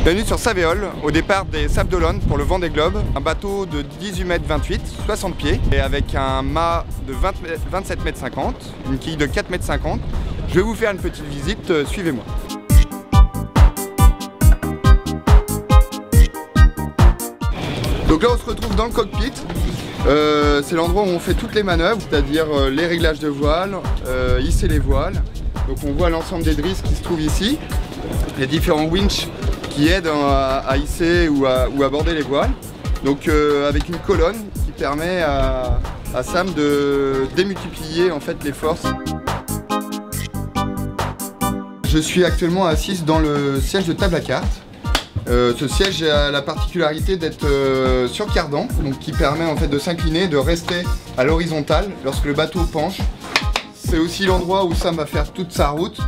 Bienvenue sur Savéole, au départ des Sables d'Olonne pour le Vendée Globe. Un bateau de 18 mètres 28, 60 pieds, et avec un mât de 27 mètres 50, une quille de 4 mètres 50. Je vais vous faire une petite visite, suivez-moi. Donc là on se retrouve dans le cockpit. C'est l'endroit où on fait toutes les manœuvres, c'est-à-dire les réglages de voile, hisser les voiles. Donc on voit l'ensemble des drisses qui se trouvent ici, les différents winches qui aident à hisser ou à border les voiles. Donc avec une colonne qui permet à Sam de démultiplier en fait les forces. Je suis actuellement assise dans le siège de table à cartes. Ce siège a la particularité d'être sur cardan, donc qui permet en fait de s'incliner et de rester à l'horizontale lorsque le bateau penche. C'est aussi l'endroit où Sam va faire toute sa route,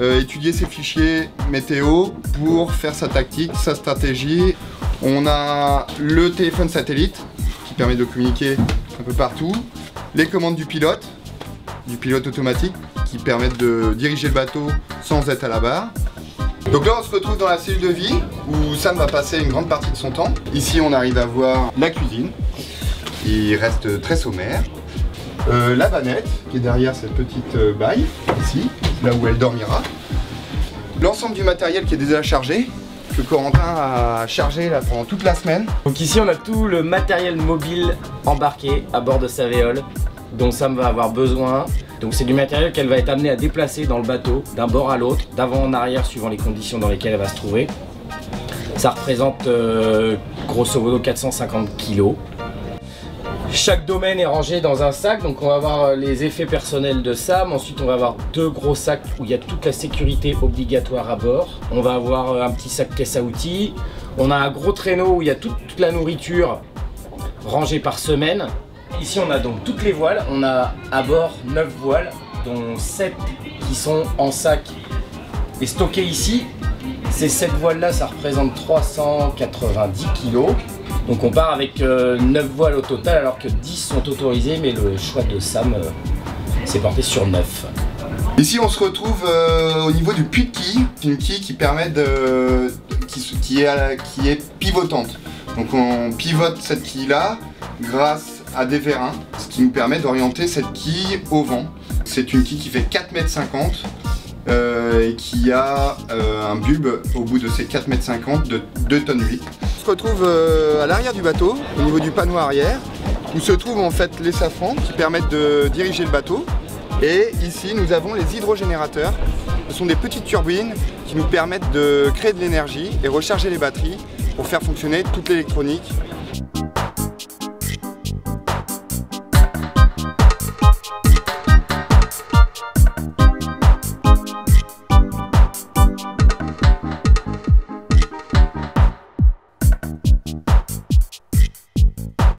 étudier ses fichiers météo pour faire sa tactique, sa stratégie. On a le téléphone satellite qui permet de communiquer un peu partout, les commandes du pilote automatique qui permettent de diriger le bateau sans être à la barre. Donc là on se retrouve dans la cellule de vie où Sam va passer une grande partie de son temps. Ici on arrive à voir la cuisine qui reste très sommaire. La vanette qui est derrière cette petite baille, ici, là où elle dormira. L'ensemble du matériel qui est déjà chargé, que Corentin a chargé là, pendant toute la semaine. Donc ici on a tout le matériel mobile embarqué à bord de Savéole dont Sam va avoir besoin. Donc c'est du matériel qu'elle va être amenée à déplacer dans le bateau d'un bord à l'autre, d'avant en arrière suivant les conditions dans lesquelles elle va se trouver. Ça représente grosso modo 450 kg. Chaque domaine est rangé dans un sac, donc on va avoir les effets personnels de Sam. Ensuite on va avoir deux gros sacs où il y a toute la sécurité obligatoire à bord. On va avoir un petit sac caisse à outils. On a un gros traîneau où il y a toute la nourriture rangée par semaine. Ici on a donc toutes les voiles. On a à bord 9 voiles, dont 7 qui sont en sac et stockées ici. Ces 7 voiles là, ça représente 390 kg. Donc on part avec 9 voiles au total alors que 10 sont autorisées, mais le choix de Sam s'est porté sur 9. Ici on se retrouve au niveau du puits de quille, une quille qui permet qui est pivotante. Donc on pivote cette quille là grâce à des vérins, ce qui nous permet d'orienter cette quille au vent. C'est une quille qui fait 4,50 m et qui a un bulbe au bout de ces 4,50 m de 2,8 tonnes. On se retrouve à l'arrière du bateau, au niveau du panneau arrière, où se trouvent en fait les safrans qui permettent de diriger le bateau. Et ici nous avons les hydrogénérateurs. Ce sont des petites turbines qui nous permettent de créer de l'énergie et recharger les batteries pour faire fonctionner toute l'électronique